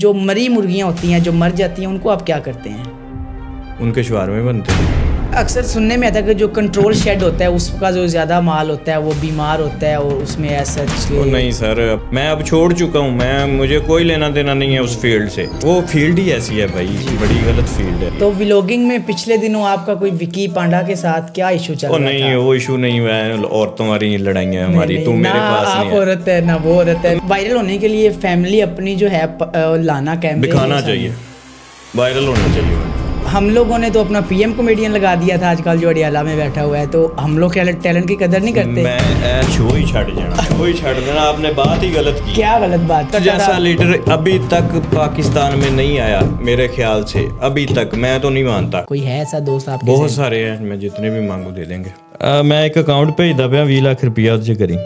جو مری مرغیاں ہوتی ہیں جو مر جاتی ہیں ان کو آپ کیا کرتے ہیں؟ ان کے شوارمے بنتے ہیں۔ اکثر سننے میں آتا ہے کہ جو کنٹرول شیڈ ہوتا ہے اس کا جو زیادہ مال ہوتا ہے وہ بیمار ہوتا ہے اور اس میں ایسا نہیں سر، میں اب چھوڑ چکا ہوں، مجھے کوئی لینا دینا نہیں ہے اس فیلڈ سے، وہ فیلڈ ہی ایسی ہے بھائی، بڑی غلط فیلڈ ہے۔ تو ولاگنگ میں پچھلے دنوں آپ کا کوئی وکی پانڈا کے ساتھ کیا ایشو چل رہا تھا؟ نہیں، وہ ایشو نہیں ہے، عورتوں والی لڑائیاں ہماری، تو میرے پاس نہیں ہے۔ آپ عورت ہے نہ وہ عورت ہے۔ وائرل ہونے کے لیے فیملی اپنی جو ہے لانا کیمرے دکھانا چاہیے، وائرل ہونا چاہیے۔ ہم لوگوں نے تو اپنا پی ایم کامیڈین لگا دیا تھا آج کل جو اڈیالہ میں بیٹھا ہوا ہے، تو ہم لوگ ٹیلنٹ کی قدر نہیں کرتے۔ میں شو ہی چھڑ دینا، آپ نے بات ہی غلط کی۔ کیا غلط بات؟ جیسا لیڈر ابھی تک پاکستان میں نہیں آیا میرے خیال سے، ابھی تک میں تو نہیں مانتا۔ کوئی ہے ایسا دوست آپ؟ بہت سارے ہیں، میں جتنے بھی مانگو دے دیں گے۔ میں ایک اکاؤنٹ بھیجدا پیا 20 لاکھ روپیہ اس سے کری۔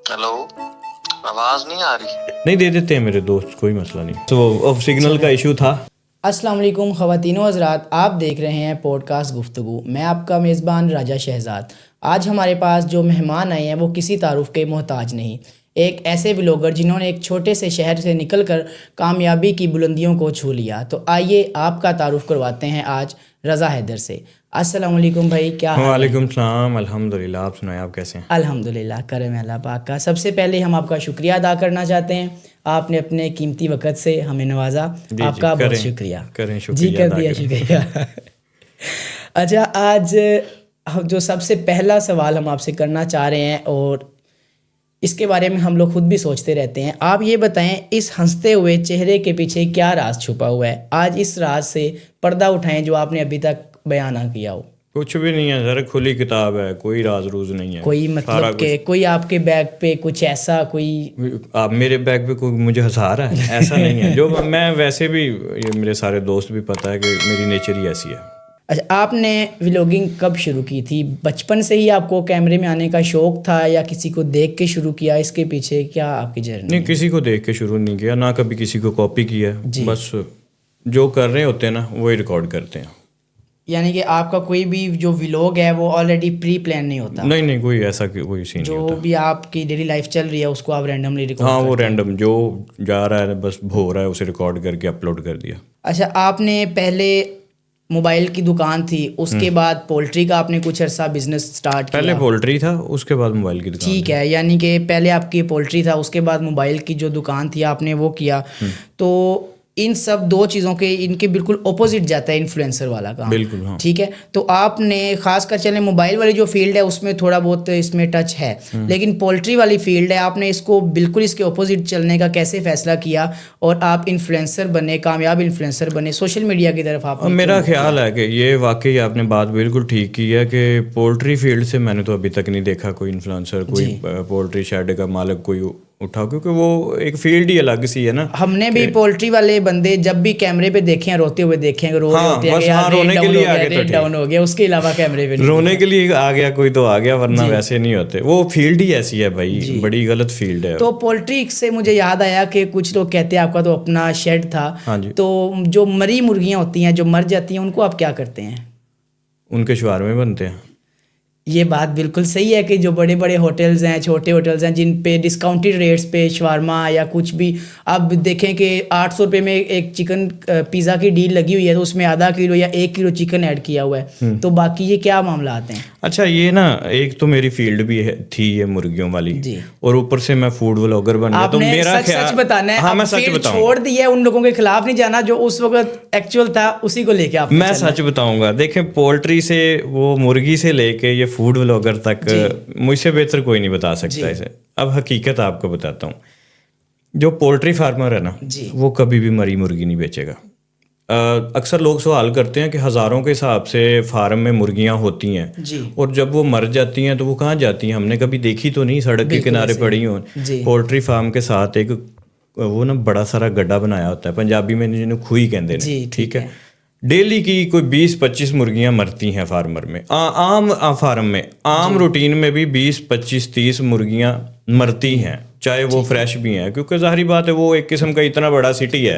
ہیلو، آواز نہیں آ رہی؟ نہیں، دے دیتے ہیں میرے دوست، کوئی مسئلہ نہیں۔ تو سگنل کا ایشو تھا۔ السلام علیکم خواتین و حضرات، آپ دیکھ رہے ہیں پوڈ کاسٹ گفتگو، میں آپ کا میزبان راجہ شہزاد۔ آج ہمارے پاس جو مہمان آئے ہیں وہ کسی تعارف کے محتاج نہیں، ایک ایسے ولاگر جنہوں نے ایک چھوٹے سے شہر سے نکل کر کامیابی کی بلندیوں کو چھو لیا۔ تو آئیے آپ کا تعارف کرواتے ہیں آج رضا حیدر سے۔ السلام علیکم بھائی، کیا حال ہے؟ وعلیکم السلام، الحمدللہ، آپ سنائیں، آپ کیسے ہیں؟ الحمدللہ، کرم ہے اللہ پاک کا۔ سب سے پہلے ہم آپ کا شکریہ ادا کرنا چاہتے ہیں، آپ نے اپنے قیمتی وقت سے ہمیں نوازا، آپ کا بہت شکریہ۔ کریں شکریہ، جی کر دیا، شکریہ۔ اچھا، آج جو سب سے پہلا سوال ہم آپ سے کرنا چاہ رہے ہیں اور اس کے بارے میں ہم لوگ خود بھی سوچتے رہتے ہیں، آپ یہ بتائیں اس ہنستے ہوئے چہرے کے پیچھے کیا راز چھپا ہوا ہے؟ آج اس راز سے پردہ اٹھائیں جو آپ نے ابھی تک بیان نہ کیا ہو۔ کچھ بھی نہیں ہے سر، کھلی کتاب ہے، کوئی راز روز نہیں ہے۔ کوئی مطلب کہ کوئی آپ کے بیگ پہ کچھ ایسا کوئی آپ میرے بیگ پہ کوئی مجھے ہنسا رہا ہے؟ ایسا نہیں ہے، جو میں ویسے بھی، یہ میرے سارے دوست بھی پتہ ہے کہ میری نیچر ہی ایسی ہے۔ اچھا، آپ نے ولاگنگ کب شروع کی تھی؟ بچپن سے ہی آپ کو کیمرے میں آنے کا شوق تھا یا کسی کو دیکھ کے شروع کیا؟ اس کے پیچھے کیا آپ کی جرنی؟ نہیں، کسی کو دیکھ کے شروع نہیں کیا، نہ کبھی کسی کو کاپی کیا، بس جو کر رہے ہوتے ہیں نا وہی ریکارڈ کرتے ہیں۔ یعنی کہ آپ کا کوئی بھی جو ولاگ ہے وہ آلریڈی پری پلان نہیں ہوتا؟ نہیں، کوئی ایسا کوئی سین نہیں ہوتا۔ جو بھی آپ کی ڈیلی لائف چل رہی ہے اس کو آپ رینڈملی ریکارڈ؟ ہاں، وہ رینڈم جو جا رہا ہے بس ہو رہا ہے اسے ریکارڈ کر کے اپلوڈ کر دیا۔ اچھا، آپ نے پہلے موبائل کی دکان تھی، اس کے بعد پولٹری کا آپ نے کچھ عرصہ بزنس سٹارٹ کیا؟ پہلے پولٹری تھا، اس کے بعد موبائل کی دکان۔ ٹھیک ہے، یعنی کہ پہلے آپ کی پولٹری تھا، اس کے بعد موبائل کی جو دکان تھی آپ نے وہ کیا۔ تو ان سب دو چیزوں کے ان کے بالکل اپوزٹ جاتا ہے انفلوئنسر والا کام۔ بالکل، ہاں، ٹھیک ہے، تو آپ نے خاص کر چلیں موبائل والی جو فیلڈ ہے اس میں تھوڑا بہت اس میں ٹچ ہے، لیکن پولٹری والی فیلڈ ہے، آپ نے اس کو بالکل اس کے اپوزٹ چلنے کا کیسے فیصلہ کیا اور آپ انفلوئنسر بنے، کامیاب انفلوئنسر بنے، سوشل میڈیا کی طرف آپ؟ میرا خیال ہے کہ یہ واقعی آپ نے بات بالکل ٹھیک کی ہے کہ پولٹری فیلڈ سے میں نے تو ابھی تک نہیں دیکھا کوئی انفلوئنسر، کوئی پولٹری شیڈ کا مالک کوئی اٹھا، کیونکہ وہ ایک فیلڈ ہی الگ سی ہے نا۔ ہم نے بھی پولٹری والے بندے جب بھی کیمرے پہ دیکھے ہیں روتے ہوئے دیکھے ہیں، رو رہے ہوتے ہیں کہ یار رونے کے لیے آگے تو ڈاؤن ہو گیا، اس کے علاوہ کیمرے پہ رونے کے لیے آ گیا کوئی تو آ گیا، ورنہ ویسے نہیں ہوتے، وہ فیلڈ ہی ایسی ہے بھائی، بڑی غلط فیلڈ ہے۔ تو پولٹری سے مجھے یاد آیا کہ کچھ لوگ کہتے ہیں آپ کا تو اپنا شیڈ تھا، تو جو مری مرغیاں ہوتی ہیں جو مر جاتی ہیں ان کو آپ کیا کرتے ہیں؟ ان کے شوارمے بنتے ہیں۔ یہ بات بالکل صحیح ہے کہ جو بڑے بڑے ہوٹلز ہیں، چھوٹے ہوٹلز ہیں جن پہ ڈسکاؤنٹڈ ریٹس پہ شاورما یا کچھ بھی، آپ دیکھیں کہ 800 روپے میں ایک چکن پیزا کی ڈیل لگی ہوئی ہے تو اس میں آدھا کلو یا 1 کلو چکن ایڈ کیا ہوا ہے، تو باقی یہ کیا معاملات ہیں؟ اچھا، یہ نا ایک تو میری فیلڈ بھی تھی یہ مرغیوں والی، اور اوپر سے میں فوڈ ولاگر بن گیا، تو میرا سچ بتانا ہے، ہاں میں سچ بتاؤں، چھوڑ دیا ان لوگوں کے خلاف نہیں جانا جو اس وقت ایکچوئل تھا اسی کو لے کے آپ؟ میں سچ بتاؤں گا، دیکھیں پولٹری سے وہ مرغی سے لے کے یہ فوڈ ولاگر تک مجھ سے بہتر کوئی نہیں بتا سکتا اسے۔ اب حقیقت آپ کو بتاتا ہوں، جو پولٹری فارمر ہے نا وہ کبھی بھی مری مرغی نہیں بیچے گا۔ اکثر لوگ سوال کرتے ہیں کہ ہزاروں کے حساب سے فارم میں مرغیاں ہوتی ہیں، اور جب وہ مر جاتی ہیں تو وہ کہاں جاتی ہیں؟ ہم نے کبھی دیکھی تو نہیں، سڑک کے کنارے پڑی ہوں۔ پولٹری فارم کے ساتھ ایک وہ نا بڑا سارا گڈھا بنایا ہوتا ہے، پنجابی میں جنہوں کھوئی کہتے ہیں، ٹھیک ہے، ڈیلی کی کوئی 20-25 مرغیاں مرتی ہیں فارمر میں، عام فارم میں، عام روٹین میں بھی 20-25-30 مرغیاں مرتی ہیں، چاہے وہ فریش بھی ہیں، کیونکہ ظاہری بات ہے وہ ایک قسم کا اتنا بڑا سٹی ہے،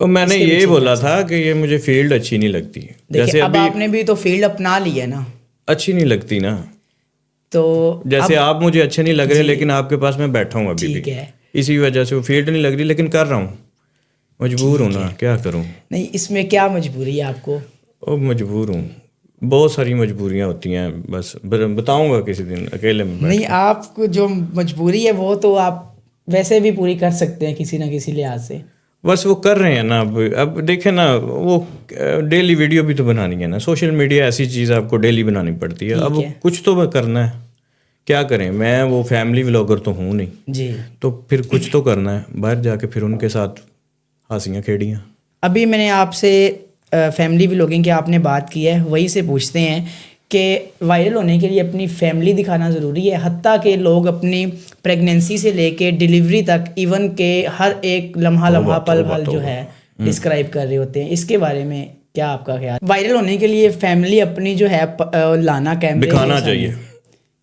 اور میں نے یہ بولا تھا کہ یہ مجھے فیلڈ اچھی نہیں لگتی. دیکھیں اب آپ نے بھی تو فیلڈ اپنا لی ہے نا. اچھی نہیں لگتی نا. تو جیسے آپ مجھے اچھے نہیں لگ رہے لیکن آپ کے پاس میں بیٹھا ہوں ابھی بھی, اسی وجہ سے وہ فیلڈ نہیں لگ رہی لیکن کر رہا ہوں, مجبور ہوں نا, کیا کروں. نہیں اس میں کیا مجبوری ہے آپ کو؟ او مجبور ہوں, بہت ساری مجبوریاں ہوتی ہیں, بس بتاؤں گا کسی دن اکیلے میں. نہیں آپ کو جو مجبوری ہے وہ تو آپ ویسے بھی پوری کر سکتے ہیں کسی نہ کسی لحاظ سے. بس وہ کر رہے ہیں نا. اب دیکھیں نا, وہ ڈیلی ویڈیو بھی تو بنانی ہے نا. سوشل میڈیا ایسی چیز آپ کو ڈیلی بنانی پڑتی ہے. اب کچھ تو کرنا ہے, کیا کریں. میں وہ فیملی ولاگر تو ہوں نہیں جی, تو پھر کچھ تو کرنا ہے. باہر جا کے پھر ان کے ساتھ ہنسیاں کھیڑیاں. ابھی میں نے آپ سے فیملی ولاگنگ کی آپ نے بات کی ہے, وہی سے پوچھتے ہیں کہ وائرل ہونے کے لیے اپنی فیملی دکھانا ضروری ہے؟ حتیٰ کہ لوگ اپنی پریگنینسی سے لے کے ڈیلیوری تک ایون کہ ہر ایک لمحہ پل جو ہے ڈسکرائب کر رہے ہوتے ہیں. اس کے بارے میں کیا آپ کا خیال؟ وائرل ہونے کے لیے فیملی اپنی جو ہے لانا کیمرے دکھانا چاہیے,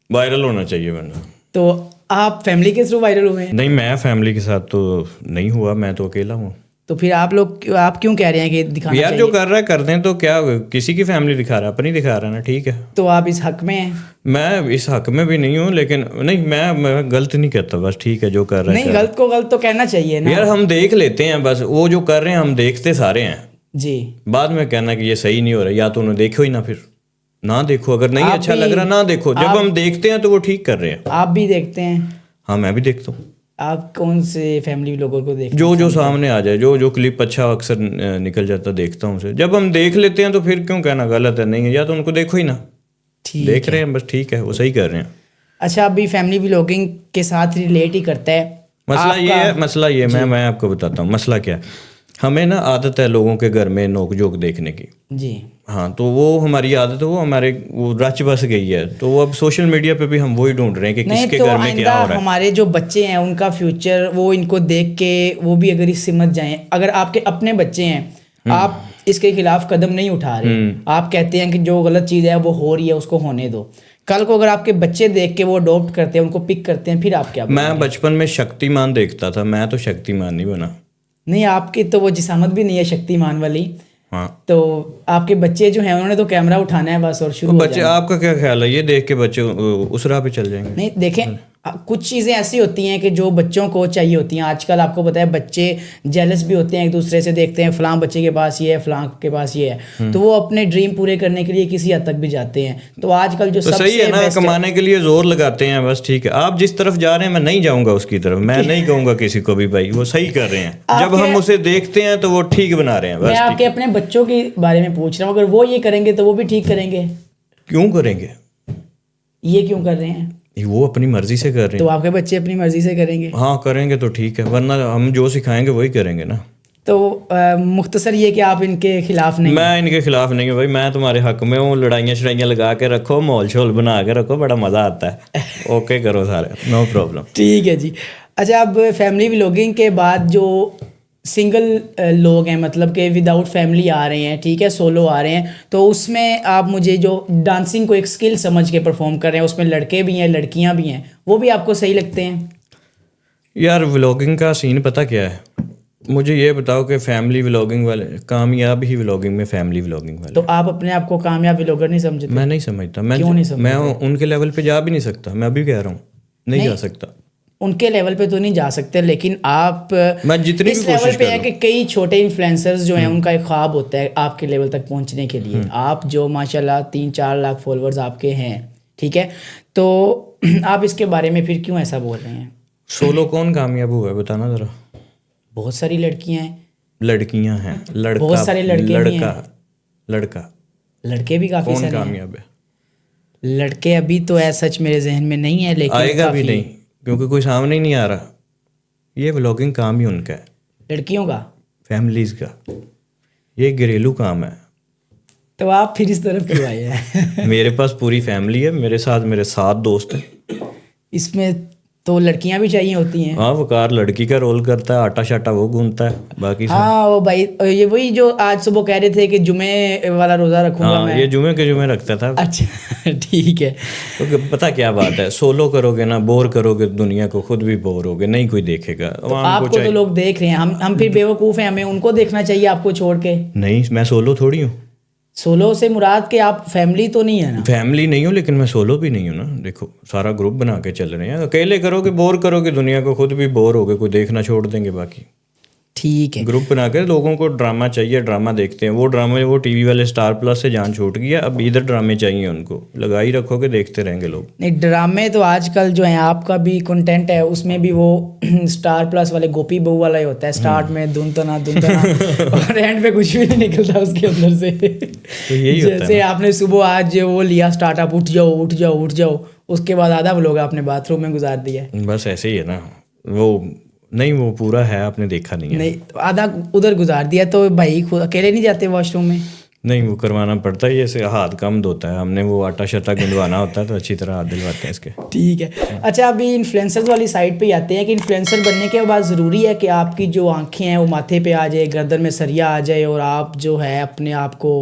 وائرل ہونا چاہیے. ورنہ تو آپ فیملی کے تھرو وائرل ہوئے ہیں؟ نہیں, میں فیملی کے ساتھ تو نہیں ہوا, میں تو اکیلا ہوں. تو پھر آپ کیوں کہہ رہے ہیں کہ دکھانا یار چاہیے؟ جو کر رہا ہے کر دیں, تو کیا کسی کی فیملی دکھا رہا ہے, اپنی دکھا رہا ہے نا, ٹھیک ہے. تو آپ اس حق میں ہیں؟ میں اس حق میں بھی نہیں ہوں, لیکن نہیں میں غلط نہیں کہتا, بس ٹھیک ہے جو کر رہا ہے. نہیں غلط کو غلط تو کہنا چاہیے نا یار. ہم دیکھ لیتے ہیں بس, وہ جو کر رہے ہیں ہم دیکھتے سارے ہیں جی. بعد میں کہنا کہ یہ صحیح نہیں ہو رہا, یا تو انہیں دیکھو ہی نہ, پھر نہ دیکھو. اگر نہیں اچھا لگ رہا نہ دیکھو. جب ہم دیکھتے ہیں تو وہ ٹھیک کر رہے ہیں. آپ بھی دیکھتے ہیں؟ ہاں میں بھی دیکھتا ہوں. آپ کون سے فیملی لوگوں کو دیکھتے ہیں؟ جو سامنے آ جائے, جو کلپ اچھا اکثر نکل جاتا دیکھتا ہوں اسے. جب ہم دیکھ لیتے ہیں تو پھر کیوں کہنا غلط ہے, نہیں ہے, یا تو ان کو دیکھو ہی نا. دیکھ رہے ہیں بس ٹھیک ہے, وہ صحیح کر رہے ہیں. اچھا, ابھی فیملی ولاگنگ کے ساتھ ریلیٹ ہی کرتا ہے مسئلہ یہ میں آپ کو بتاتا ہوں مسئلہ کیا ہے. ہمیں نا عادت ہے لوگوں کے گھر میں نوک جھوک دیکھنے کی. جی ہاں, تو وہ ہماری عادت ہے, وہ ہمارے وہ رچ بس گئی ہے. تو وہ اب سوشل میڈیا پہ بھی ہم وہی ڈھونڈ رہے ہیں کہ کس کے گھر میں کیا ہو رہا ہے. ہمارے جو بچے ہیں ان کا فیوچر, وہ ان کو دیکھ کے وہ بھی اگر اس سمجھ جائیں. اگر آپ کے اپنے بچے ہیں, آپ اس کے خلاف قدم نہیں اٹھا رہے, آپ کہتے ہیں کہ جو غلط چیز ہے وہ ہو رہی ہے اس کو ہونے دو. کل کو اگر آپ کے بچے دیکھ کے وہ اڈاپٹ کرتے ہیں, ان کو پک کرتے ہیں, پھر آپ کیا؟ میں بچپن میں شکتیمان دیکھتا تھا, میں تو شکتیمان نہیں بنا. نہیں, آپ کی تو وہ جسامت بھی نہیں ہے شکتیمان والی. ہاں, تو آپ کے بچے جو ہیں انہوں نے تو کیمرہ اٹھانا ہے بس اور شروع. بچے, آپ کا کیا خیال ہے, یہ دیکھ کے بچے اس راہ پہ چل جائیں گے؟ نہیں دیکھیں, کچھ چیزیں ایسی ہوتی ہیں کہ جو بچوں کو چاہیے ہوتی ہیں. آج کل آپ کو پتہ ہے بچے جیلس بھی ہوتے ہیں, ایک دوسرے سے دیکھتے ہیں فلاں بچے کے پاس یہ ہے, فلاں کے پاس یہ ہے, تو وہ اپنے ڈریم پورے کرنے کے لیے کسی حد تک بھی جاتے ہیں. تو آج کل جو سب صحیح ہے نا, کمانے کے لیے زور لگاتے ہیں, بس ٹھیک ہے. آپ جس طرف جا رہے ہیں میں نہیں جاؤں گا اس کی طرف, میں نہیں کہوں گا کسی کو بھی بھائی وہ صحیح کر رہے ہیں. جب ہم اسے دیکھتے ہیں تو وہ ٹھیک بنا رہے ہیں. میں آپ کے اپنے بچوں کے بارے میں پوچھ رہا ہوں, اگر وہ یہ کریں گے تو وہ بھی ٹھیک کریں گے؟ کیوں کریں گے, یہ کیوں کر رہے ہیں؟ وہ اپنی مرضی سے کر رہے ہیں. تو آپ کے بچے اپنی مرضی سے کریں گے؟ ہاں کریں گے تو ٹھیک ہے, ورنہ ہم جو سکھائیں گے وہی کریں گے نا. تو مختصر یہ کہ آپ ان کے خلاف نہیں؟ میں ان کے خلاف نہیں ہوں بھائی, میں تمہارے حق میں ہوں. لڑائیاں شڑائیاں لگا کے رکھو, ماحول شول بنا کے رکھو, بڑا مزہ آتا ہے. اوکے کرو سارے, نو پرابلم. ٹھیک ہے جی. اچھا, اب فیملی ولاگنگ کے بعد جو سنگل لوگ ہیں, مطلب کہ ود آؤٹ فیملی آ رہے ہیں, ٹھیک ہے, سولو آ رہے ہیں, تو اس میں آپ مجھے جو ڈانسنگ کو ایک اسکل سمجھ کے پرفارم کر رہے ہیں, اس میں لڑکے بھی ہیں لڑکیاں بھی ہیں, وہ بھی آپ کو صحیح لگتے ہیں؟ یار ولاگنگ کا سین پتہ کیا ہے, مجھے یہ بتاؤ کہ فیملی ولاگنگ والے کامیاب ہی ولاگنگ میں فیملی ولاگنگ والے. تو آپ اپنے آپ کو کامیاب ولاگر نہیں سمجھتے؟ میں نہیں سمجھتا. میں ان کے لیول پہ جا بھی نہیں سکتا, میں ابھی کہہ رہا ہوں نہیں جا سکتا. ان کے لیول پہ تو نہیں جا سکتے, لیکن آپ میں جتنی اس لیول پہ ہے کہ کئی چھوٹے انفلوئنسرز جو ہیں ان کا ایک خواب ہوتا ہے آپ کے لیول تک پہنچنے کے لیے. آپ جو ماشاءاللہ 3-4 لاکھ فالوورز آپ کے ہیں, ٹھیک ہے, تو آپ اس کے بارے میں پھر کیوں ایسا بول رہے ہیں؟ سولو کون کامیاب ہوا ہے بتانا ذرا. بہت ساری لڑکیاں ہیں, لڑکیاں ہیں, لڑکا, بہت سارے لڑکا, لڑکے بھی کافی سارے کون کامیاب ہے؟ لڑکے ابھی تو ایسا سچ میرے ذہن میں نہیں ہے, لیکن آئے گا بھی نہیں کیونکہ کوئی سامنے ہی نہیں آ رہا. یہ ولاگنگ کام ہی ان کا ہے, لڑکیوں کا, فیملیز کا, یہ گھریلو کام ہے. تو آپ پھر اس طرف کیوں آئے ہیں؟ میرے پاس پوری فیملی ہے, میرے ساتھ میرے 7 دوست ہیں. اس میں تو لڑکیاں بھی چاہیے ہوتی ہیں. ہاں وقار لڑکی کا رول کرتا ہے, آٹا شاٹا وہ گوندتا ہے, باقی ہاں وہ بھائی یہ وہی جو آج صبح کہہ رہے تھے کہ جمعے والا روزہ رکھوں گا میں. یہ جمعے کے جمعے رکھتا تھا. اچھا ٹھیک ہے. کیونکہ پتہ کیا بات ہے, سولو کرو گے نا بور کرو گے دنیا کو, خود بھی بور ہوگے, نہیں کوئی دیکھے گا. آپ کو تو لوگ دیکھ رہے ہیں, ہم پھر بیوقوف ہیں, ہمیں ان کو دیکھنا چاہیے آپ کو چھوڑ کے. نہیں میں سولو تھوڑی ہوں. سولو سے مراد کہ آپ فیملی تو نہیں ہے نا. فیملی نہیں ہوں لیکن میں سولو بھی نہیں ہوں نا. دیکھو سارا گروپ بنا کے چل رہے ہیں, اکیلے کرو گے بور کرو گے دنیا کو, خود بھی بور ہوگے, کوئی دیکھنا چھوڑ دیں گے. باقی ٹھیک ہے. گروپ بنا کے لوگوں کو ڈرامہ چاہیے, ڈرامہ دیکھتے ہیں. وہ ڈرامے وہ ٹی وی والے اسٹار پلس سے جان چھوٹ گیا, اب ادھر ڈرامے چاہیے ان کو, لگائی رکھو گے دیکھتے رہیں گے لوگ. نہیں ڈرامے تو آج کل جو ہیں آپ کا بھی کنٹینٹ ہے اس میں بھی وہ اسٹار پلس والے گوپی بہو والا ہی ہوتا ہے. اسٹارٹ میں دھن تنا اور اینڈ پہ کچھ بھی نہیں نکلتا اس کے اندر سے. جیسے آپ نے صبح آج وہ لیا اسٹارٹ اپ, اٹھ جاؤ اٹھ جاؤ اٹھ جاؤ, اس کے بعد آدھا لوگ آپ نے باتھ روم میں گزار دیا. بس ایسے ہی ہے نا. وہ نہیں وہ پورا ہے, آپ نے دیکھا نہیں ہے. نہیں آدھا ادھر گزار دیا. تو بھائی خود اکیلے نہیں جاتے واش روم میں؟ نہیں وہ کروانا پڑتا ہے, یہ ہاتھ کم دھوتا ہے, ہم نے وہ آٹا شٹا گندوانا ہوتا ہے تو اچھی طرح ہاتھ دلواتے ہیں اس کے. ٹھیک ہے. اچھا ابھی انفلوئنسر والی سائڈ پہ آتے ہیں کہ انفلوئنسر بننے کے بعد ضروری ہے کہ آپ کی جو آنکھیں ہیں وہ ماتھے پہ آ جائے, گردن میں سریا آ جائے اور آپ جو ہے اپنے آپ کو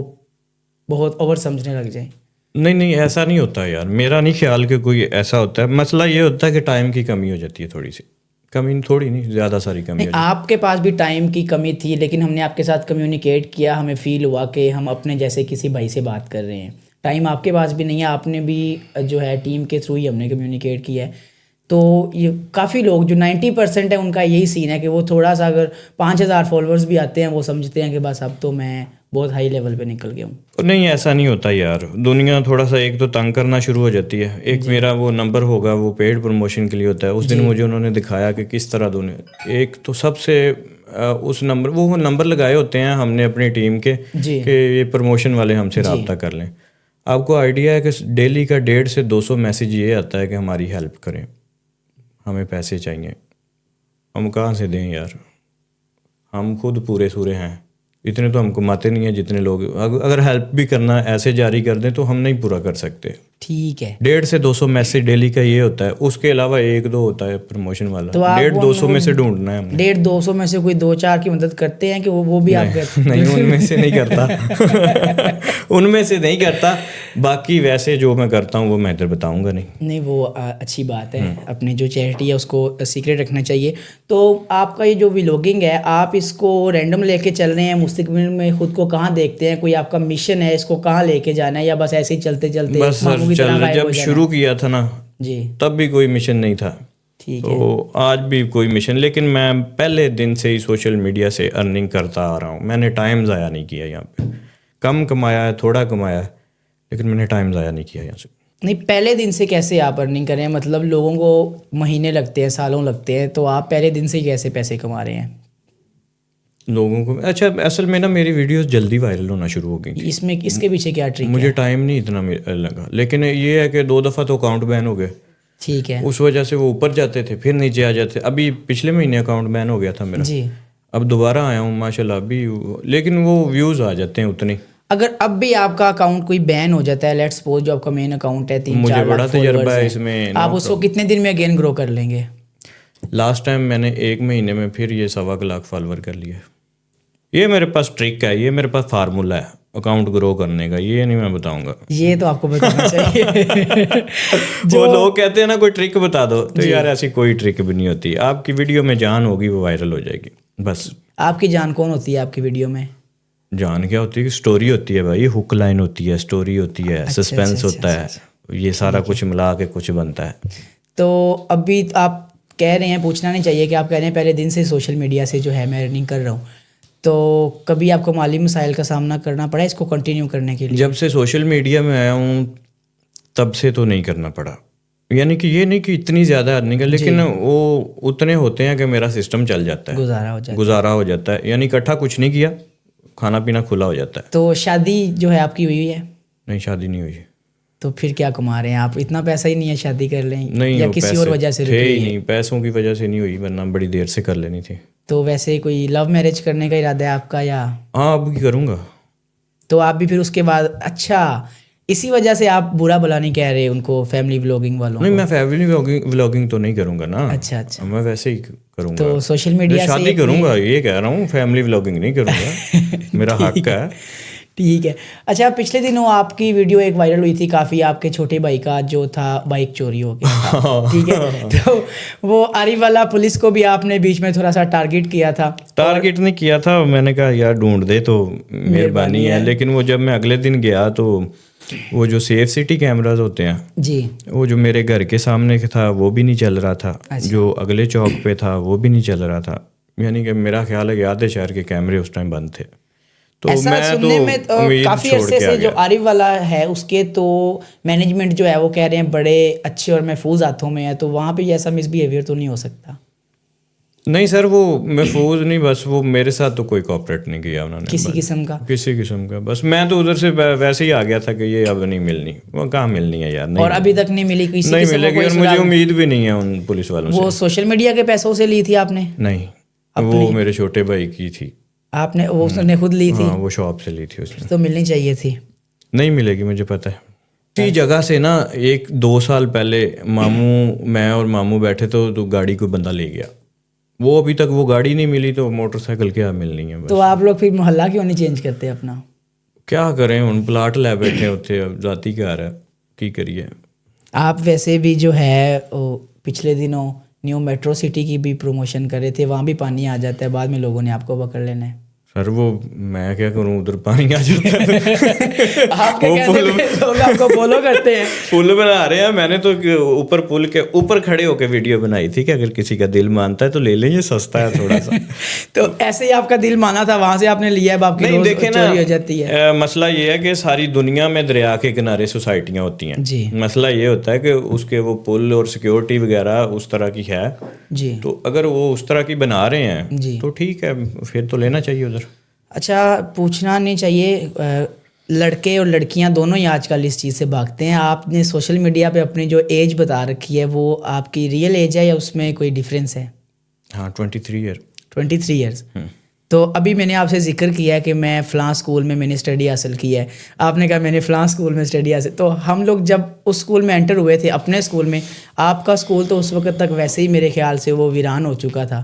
بہت اوور سمجھنے لگ جائیں؟ نہیں ایسا نہیں ہوتا یار, میرا نہیں خیال کہ کوئی ایسا ہوتا ہے. مسئلہ یہ ہوتا ہے کہ ٹائم کی کمی ہو جاتی ہے, تھوڑی سی کمی, تھوڑی نہیں زیادہ ساری کمی. آپ کے پاس بھی ٹائم کی کمی تھی لیکن ہم نے آپ کے ساتھ کمیونیکیٹ کیا, ہمیں فیل ہوا کہ ہم اپنے جیسے کسی بھائی سے بات کر رہے ہیں. ٹائم آپ کے پاس بھی نہیں ہے, آپ نے بھی جو ہے ٹیم کے تھرو ہی ہم نے کمیونیکیٹ کیا ہے. تو یہ کافی لوگ جو 90% ہے ان کا یہی سین ہے کہ وہ تھوڑا سا اگر 5000 فالوورز بھی آتے ہیں وہ سمجھتے ہیں کہ بس اب تو میں بہت ہائی لیول پہ نکل گیا ہوں. نہیں ایسا نہیں ہوتا یار, دنیا تھوڑا سا ایک تو تنگ کرنا شروع ہو جاتی ہے. ایک میرا وہ نمبر ہوگا وہ پیڈ پروموشن کے لیے ہوتا ہے, اس دن مجھے انہوں نے دکھایا کہ کس طرح دنیا, ایک تو سب سے اس نمبر وہ نمبر لگائے ہوتے ہیں ہم نے اپنی ٹیم کے کہ یہ پروموشن والے ہم سے رابطہ کر لیں. آپ کو آئیڈیا ہے کہ ڈیلی کا 150 سے 200 میسیج یہ آتا ہے کہ ہماری ہیلپ کریں, ہمیں پیسے چاہیے. ہم کہاں سے دیں یار, ہم خود پورے سورے ہیں, اتنے تو ہم کماتے نہیں ہیں جتنے لوگ. اگر ہیلپ بھی کرنا ایسے جاری کر دیں تو ہم نہیں پورا کر سکتے. ٹھیک ہے. 150 سے 200 میسیج ڈیلی کا یہ ہوتا ہے, اس کے علاوہ 1-2 ہوتا ہے پروموشن والا. 150-200 میں سے ڈھونڈنا ہے ہم نے. 150-200 میں سے کوئی 2-4 کی مدد کرتے ہیں کہ وہ بھی آپ کرتے ہیں؟ نہیں ان میں سے نہیں کرتا, ان میں سے نہیں کرتا. باقی ویسے جو میں کرتا ہوں وہ میں ادھر بتاؤں گا. نہیں وہ اچھی بات ہے, اپنی جو چیریٹی ہے اس کو سیکریٹ رکھنا چاہیے. تو آپ کا یہ جو ولاگنگ ہے آپ اس کو رینڈم لے کے چل رہے ہیں, مستقبل میں خود کو کہاں دیکھتے ہیں, کوئی آپ کا مشن ہے اس کو کہاں لے کے جانا ہے, یا بس ایسے ہی چلتے چلتے جب شروع کیا تھا نا جی تب بھی کوئی مشن نہیں تھا, تو آج بھی کوئی مشن, لیکن میں پہلے دن سے ہی سوشل میڈیا سے ارننگ کرتا آ رہا ہوں. میں نے ٹائم ضائع نہیں کیا یہاں پہ, کم کمایا ہے تھوڑا کمایا ہے لیکن میں نے ٹائم ضائع نہیں کیا یہاں سے. نہیں پہلے دن سے کیسے آپ ارننگ کر رہے ہیں؟ مطلب لوگوں کو مہینے لگتے ہیں, سالوں لگتے ہیں, تو آپ پہلے دن سے ہی کیسے پیسے کما رہے ہیں لوگوں کو؟ اچھا اصل میں نا میری ویڈیوز جلدی وائرل ہونا شروع ہو گئی. اس میں اس کے پیچھے کیا ٹرک ہے؟ مجھے ٹائم نہیں اتنا لگا, لیکن یہ ہے کہ 2 دفعہ تو اکاؤنٹ بین ہو گئے. ٹھیک ہے. اس وجہ سے وہ اوپر جاتے تھے پھر نیچے آ جاتے. ابھی پچھلے مہینے اکاؤنٹ بین ہو گیا تھا میرا جی, اب دوبارہ آیا ہوں ماشاء اللہ ابھی, لیکن وہ ویوز آ جاتے ہیں اتنے. اگر اب بھی آپ کا اکاؤنٹ کوئی بین ہو جاتا ہے, لیٹس سپوز جو آپ کا مین اکاؤنٹ ہے 3-4 لاکھ, مجھے بڑا تجربہ ہے اس میں, آپ اس کو کتنے دن میں اگین گرو کر لیں گے؟ لاسٹ ٹائم میں نے 1 مہینے میں پھر یہ 1.25 لاکھ فالوور کر لیے. یہ میرے پاس ٹرک ہے, یہ میرے پاس فارمولہ ہے اکاؤنٹ گرو کرنے کا, یہ نہیں میں بتاؤں گا. یہ تو آپ کو بتانا چاہیے. جو لوگ کہتے ہیں نا کوئی ٹرک بتا دو, تو یار ایسی کوئی ٹرک بھی نہیں ہوتی. آپ کی ویڈیو میں جان ہوگی وہ وائرل ہو جائے گی بس. آپ کی جان کون ہوتی ہے آپ کی ویڈیو میں؟ جان کیا ہوتی ہے؟ سٹوری ہوتی ہے بھائی, ہک لائن ہوتی ہے, سٹوری ہوتی ہے, سسپینس ہوتا ہے, یہ سارا کچھ ملا کے کچھ بنتا ہے. تو ابھی آپ کہہ رہے ہیں, پوچھنا نہیں چاہیے کہ آپ کہہ رہے ہیں پہلے دن سے سوشل میڈیا سے جو ہے میں ارننگ کر رہا ہوں, تو کبھی آپ کو مالی مسائل کا سامنا کرنا پڑا اس کو کنٹینیو کرنے کے لیے؟ جب سے سوشل میڈیا میں آیا ہوں تب سے تو نہیں کرنا پڑا, یعنی کہ یہ نہیں کہ اتنی زیادہ ارننگ ہے, لیکن وہ اتنے ہوتے ہیں کہ میرا سسٹم چل جاتا ہے, گزارا ہو جاتا ہے. یعنی اکٹھا کچھ نہیں کیا, کھانا پینا کھلا ہو جاتا ہے. تو شادی جو ہے آپ کی ہوئی ہے؟ نہیں شادی نہیں ہوئی. تو پھر کیا کما رہے ہیں آپ؟ اتنا پیسہ ہی نہیں ہے شادی کر لیں, یا کسی اور وجہ سے؟ نہیں پیسوں کی وجہ سے نہیں ہوئی, ورنہ بڑی دیر سے کر لینی تھی. تو ویسے کوئی لو میرج کرنے کا ارادہ ہے آپ کا یا؟ ہاں اب کروں گا. تو آپ بھی پھر اس کے بعد, اچھا اسی وجہ سے آپ برا بلا نہیں کہہ رہے ان کو فیملی ولاگنگ والوں نہیں، میں فیملی ولاگنگ تو نہیں کروں گا نا. اچھا میں ویسے ہی کروں گا. تو سوشل میڈیا سے شادی کروں گا یہ کہہ رہا ہوں, فیملی ولاگنگ نہیں کروں گا. میرا حق ہے. ٹھیک ہے. اچھا, پچھلے دنوں آپ کی ویڈیو ایک وائرل ہوئی تھی کافی, آپ کے چھوٹے بھائی کا جو تھا بائک چوری ہو گیا. ٹھیک ہے, تو وہ آری والا پولیس کو بھی آپ نے بیچ میں تھوڑا سا ٹارگیٹ کیا تھا. ٹارگیٹ نہیں کیا تھا, میں نے کہا یار ڈھونڈ دے تو مہربانی ہے. لیکن وہ جب میں اگلے دن گیا تو وہ جو سیف سٹی کیمراز ہوتے ہیں جی, وہ جو میرے گھر کے سامنے تھا وہ بھی نہیں چل رہا تھا, جو اگلے چوک پہ تھا وہ بھی نہیں چل رہا تھا. یعنی کہ میرا خیال ہے کہ آدھے شہر کے کیمرے اس ٹائم بند تھے. تو ایسا سننے میں کافی عرصے سے جو عارف والا ہے اس کے تو مینجمنٹ جو ہے وہ کہہ رہے ہیں بڑے اچھے اور محفوظ ہاتھوں میں ہے, تو وہاں پہ ایسا مس بیہیویئر تو نہیں ہو سکتا. نہیں سر, وہ محفوظ نہیں, بس وہ میرے ساتھ تو کوئی کوآپریٹ نہیں کیا انہوں نے کسی قسم کا. بس میں تو ادھر سے ویسے ہی آ گیا تھا کہ یہ اب نہیں ملنی. وہ کہاں ملنی ہے یار, اور ابھی تک نہیں ملی کسی نہیں ملے گی, اور مجھے امید بھی نہیں ہے ان پولیس والوں سے. وہ سوشل میڈیا کے پیسوں سے لی تھی آپ نے؟ نہیں, وہ میرے چھوٹے بھائی کی تھی. آپ نے وہ اس نے خود لی تھی؟ وہ شاپ سے لی تھی اس نے. تو ملنی چاہیے تھی. نہیں ملے گی, مجھے پتہ ہے. اسی جگہ سے نا 1-2 سال پہلے میں اور ماموں بیٹھے تو گاڑی کوئی بندہ لے گیا. وہ ابھی تک وہ گاڑی نہیں ملی, تو موٹر سائیکل کیا ملنی ہے. تو آپ لوگ پھر محلہ کیوں نہیں چینج کرتے اپنا؟ کیا کریں, ان پلاٹ لے بیٹھے ہوتے, اب ذاتی گھر ہے, کی کریے. آپ ویسے بھی جو ہے پچھلے دنوں نیو میٹرو سٹی کی بھی پروموشن کر رہے تھے, وہاں بھی پانی آ جاتا ہے, بعد میں لوگوں نے آپ کو پکڑ لینا ہے. سر وہ میں کیا کروں, ادھر پانی آ جاتا ہے. آپ لوگ آپ کو فالو کرتے ہیں. پل بنا رہے ہیں, میں نے تو اوپر پل کے اوپر کھڑے ہو کے ویڈیو بنائی تھی کہ اگر کسی کا دل مانتا ہے تو لے لیں, یہ سستا ہے تھوڑا سا. تو ایسے ہی آپ کا دل مانا تھا, وہاں سے آپ نے لیا ہے, آپ کی روز چوری ہو جاتی ہے. مسئلہ یہ ہے کہ ساری دنیا میں دریا کے کنارے سوسائٹیاں ہوتی ہیں. جی, مسئلہ یہ ہوتا ہے کہ اس کے وہ پل اور سیکیورٹی وغیرہ اس طرح کی ہے. جی, تو اگر وہ اس طرح کی بنا رہے ہیں تو ٹھیک ہے, پھر تو لینا چاہیے ادھر. اچھا, پوچھنا نہیں چاہیے, لڑکے اور لڑکیاں دونوں ہی آج کل اس چیز سے بھاگتے ہیں. آپ نے سوشل میڈیا پہ اپنی جو ایج بتا رکھی ہے وہ آپ کی ریئل ایج ہے یا اس میں کوئی ڈیفرینس ہے؟ ہاں 23 ایئرس. تو ابھی میں نے آپ سے ذکر کیا ہے کہ میں فلاں اسکول میں نے اسٹڈی حاصل کی ہے, آپ نے کہا میں نے فلاں اسکول میں اسٹڈی حاصل. تو ہم لوگ جب اس اسکول میں انٹر ہوئے تھے اپنے اسکول میں, آپ کا اسکول تو اس وقت تک ویسے ہی میرے خیال سے وہ ویران ہو چکا تھا,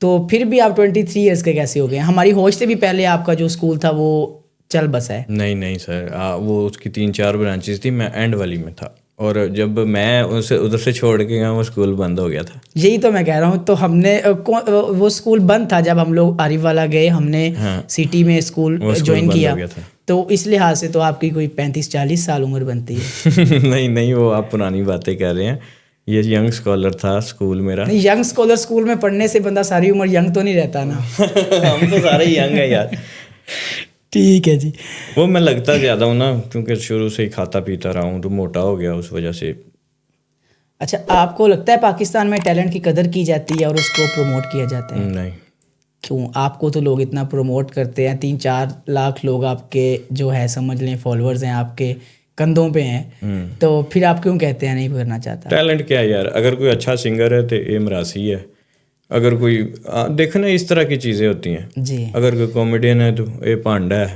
تو پھر بھی آپ 23 ایئرس کے کیسے ہو گئے؟ ہماری ہوش سے بھی پہلے آپ کا جو اسکول تھا وہ چل بس ہے. نہیں سر, وہ اس کی 3-4 برانچز تھی, میں اینڈ والی میں تھا, اور جب میں ادھر سے چھوڑ کے گیا وہ اسکول بند ہو گیا تھا. یہی تو میں کہہ رہا ہوں. تو ہم نے وہ اسکول بند تھا جب ہم لوگ عارف والا گئے, ہم نے سٹی میں اسکول جوائن کیا, تو اس لحاظ سے تو آپ کی کوئی 35-40 سال عمر بنتی ہے. نہیں, وہ آپ پرانی باتیں کہہ رہے ہیں. یہ ینگ اسکالر تھا اسکول میرا. نہیں, ینگ اسکالر اسکول میں پڑھنے سے بندہ ساری عمر ینگ تو نہیں رہتا نا. ہم تو سارے ینگ ہیں یار. ٹھیک ہے جی. وہ میں لگتا زیادہ ہوں نا, کیونکہ شروع سے ہی کھاتا پیتا رہا ہوں, تو موٹا ہو گیا اس وجہ سے. اچھا, آپ کو لگتا ہے پاکستان میں ٹیلنٹ کی قدر کی جاتی ہے اور اس کو پروموٹ کیا جاتا ہے؟ نہیں. کیوں؟ آپ کو تو لوگ اتنا پروموٹ کرتے ہیں, 3-4 لاکھ لوگ آپ کے جو ہے سمجھ لیں فالوورز ہیں, آپ کے کندھوں پہ ہیں, تو پھر آپ کیوں کہتے ہیں نہیں کرنا چاہتا؟ ٹیلنٹ کیا ہے یار, اگر کوئی اچھا سنگر ہے تو یہ مراسی ہے, اگر کوئی دیکھنا اس طرح کی چیزیں ہوتی ہیں. جی, اگر کوئی کامیڈین ہے تو یہ پانڈا ہے.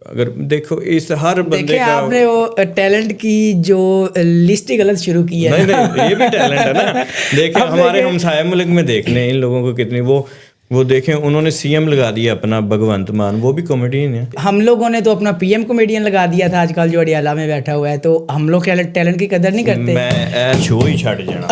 اگر دیکھو اس ہر بندے کا, آپ نے وہ ٹیلنٹ کی جو لسٹ ہی غلط شروع کی ہے. نہیں, یہ بھی ٹیلنٹ ہے نا. دیکھیں ہمارے ہمسائے ملک میں دیکھ لیں ان لوگوں کو کتنی وہ دیکھیں, انہوں نے سی ایم لگا دیا اپنا بھگونت مان, وہ بھی کامیڈین ہے. ہم لوگوں نے تو اپنا پی ایم کامیڈین لگا دیا تھا آج کل جو اڈیالہ میں بیٹھا ہوا ہے, تو ہم لوگ ٹیلنٹ کی قدر نہیں کرتے. میں شو ہی چھٹ جانا.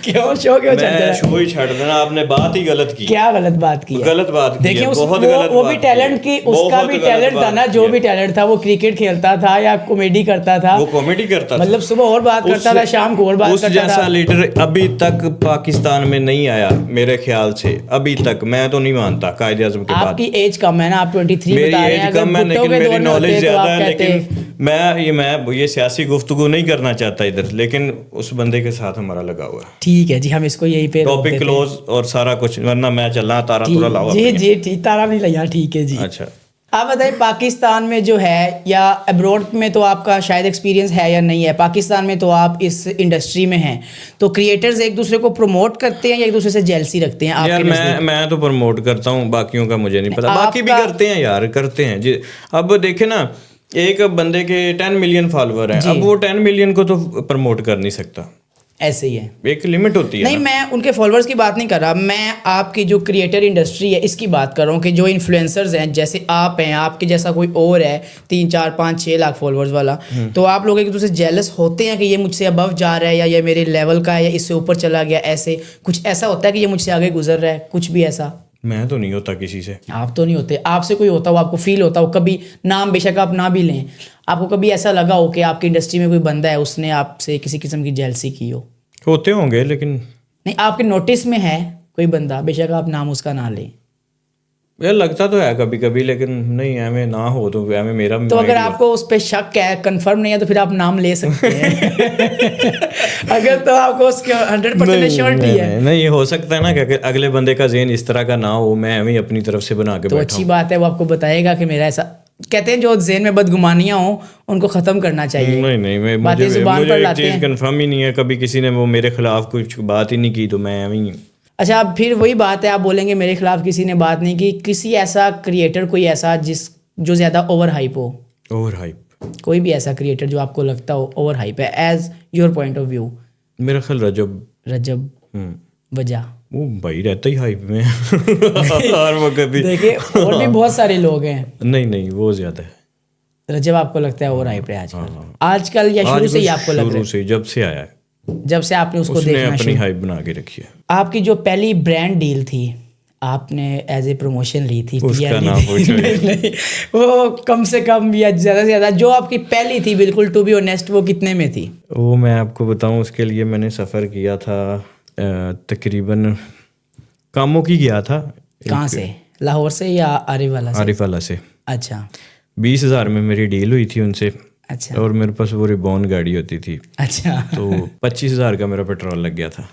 کیوں شو کیوں چھٹ جانا؟ شو ہی چھٹ دینا. آپ نے بات ہی غلط کی. کیا غلط بات کی؟ غلط بات کی. دیکھیں وہ بھی ٹیلنٹ کی, اس کا بھی ٹیلنٹ تھا نا, جو بھی ٹیلنٹ تھا, وہ کرکٹ کھیلتا تھا یا کامیڈی کرتا تھا. وہ کامیڈی کرتا تھا, مطلب صبح اور بات کرتا تھا, شام کو اور بات کرتا تھا. اس جیسا لیڈر ابھی تک پاکستان میں نہیں آیا میرے خیال سے, ابھی تک. میں تو نہیں مانتا قائد اعظم کے بعد. آپ کی ایج کم ہے نا, آپ 23 میری بتا رہے ہیں. ایج کم ہے لیکن میری نالج زیادہ ہے. لیکن میں یہ سیاسی گفتگو نہیں کرنا چاہتا ادھر, لیکن اس بندے کے ساتھ ہمارا لگا ہوا ہے. ٹھیک ہے جی, ہم اس کو یہی پہ ٹاپک کلوز اور سارا کچھ, ورنہ میں چلنا تارا تورا لاؤ. جی ٹھیک, تارا نہیں لیا. ٹھیک ہے جی. اچھا, آپ بتائیں پاکستان میں جو ہے یا ابروڈ میں تو آپ کا شاید ایکسپیرینس ہے یا نہیں ہے, پاکستان میں تو آپ اس انڈسٹری میں ہیں, تو کریٹرز ایک دوسرے کو پروموٹ کرتے ہیں یا ایک دوسرے سے جیلسی رکھتے ہیں؟ یار میں تو پروموٹ کرتا ہوں, باقیوں کا مجھے نہیں پتا. باقی بھی کرتے ہیں یار, کرتے ہیں جی. اب دیکھیں نا, ایک بندے کے 10 ملین فالوور ہیں, اب وہ 10 ملین کو تو پروموٹ کر نہیں سکتا, ایسے ہی ہے, ایک لمٹ ہوتی ہے. نہیں میں ان کے فالوورز کی بات نہیں کر رہا, میں آپ کی جو کریٹر انڈسٹری ہے اس کی بات کر رہا ہوں کہ جو انفلوئنسرز ہیں جیسے آپ ہیں, آپ کے جیسا کوئی اور ہے 3 4 5 6 لاکھ فالوورز والا, تو آپ لوگ ایک دوسرے سے جیلس ہوتے ہیں کہ یہ مجھ سے ابو جا رہا ہے یا یہ میرے لیول کا ہے یا اس سے اوپر چلا گیا, ایسے کچھ ایسا ہوتا ہے کہ یہ مجھ سے آگے گزر رہا ہے, کچھ بھی ایسا؟ میں تو نہیں ہوتا کسی سے. آپ تو نہیں ہوتے, آپ سے کوئی ہوتا ہو, آپ کو فیل ہوتا ہو کبھی, نام بے شک آپ نہ بھی لیں, آپ کو کبھی ایسا لگا ہو کہ آپ کی انڈسٹری میں کوئی بندہ ہے اس نے آپ سے کسی قسم کی جیلسی کی ہو؟ ہوتے ہوں گے لیکن نہیں, آپ کے نوٹس میں ہے کوئی بندہ, بے شک آپ نام اس کا نہ لیں. یہ لگتا تو ہے کبھی کبھی, لیکن نہیں ایویں نہ ہو تو ایویں میرا. تو اگر آپ کو اس پہ شک ہے, کنفرم نہیں ہے, تو پھر آپ نام لے سکتے ہیں اگر تو آپ کو اس کے 100% ایشورٹی ہے. نہیں, یہ ہو سکتا ہے نا کہ اگلے بندے کا ذہن اس طرح کا نہ ہو, میں ایویں اپنی طرف سے بنا کے تو بیٹھا اچھی ہوں. بات ہے, وہ آپ کو بتائے گا کہ میرا ایسا. کہتے ہیں جو ذہن میں بدگمانیاں ہوں ان کو ختم کرنا چاہیے. نہیں, باتیں زبان پر لاتے ہیں. کنفرم ہی نہیں ہے, کبھی کسی نے وہ میرے خلاف کچھ بات ہی نہیں کی تو میں ایویں. اچھا, اب پھر وہی بات ہے, آپ بولیں گے میرے خلاف کسی نے بات نہیں کی, کسی ایسا کریٹر کوئی ایسا جو زیادہ اوور ہائپ ہو, اوور ہائپ, کوئی بھی ایسا کریٹر جو آپ کو لگتا ہو اوور ہائپ ہے as your point of view? میرا خیال رجب. وجہ وہ بھائی رہتا ہی ہائپ میں ہر وقت بھی. دیکھیں اور بھی بہت سارے لوگ ہیں. نہیں وہ زیادہ ہے. رجب آپ کو لگتا ہے اوور ہائپ ہے آج کل یا شروع سے ہی آپ کو لگ رہا ہے؟ شروع سے, جب سے آیا ہے, جب سے آپ نے اس کو دیکھنا اپنی ہائپ بنا کے رکھی ہے. آپ کی جو پہلی برانڈ ڈیل تھی آپ نے ایز اے پروموشن لی تھی, اس کا نام نہیں وہ کم سے کم یا زیادہ سے زیادہ جو آپ کی پہلی تھی بالکل ٹو بی آنیسٹ, وہ کتنے میں تھی؟ وہ میں آپ کو بتاؤں, اس کے لیے میں نے سفر کیا تھا تقریباً کاموں کی گیا تھا. کہاں سے, لاہور سے یا عارف والا سے؟ اچھا, 20,000 میں میری ڈیل ہوئی تھی ان سے. اچھا, اور میرے پاس وہ ریبون گاڑی ہوتی تھی. اچھا, تو 25,000 کا میرا پیٹرول لگ گیا تھا,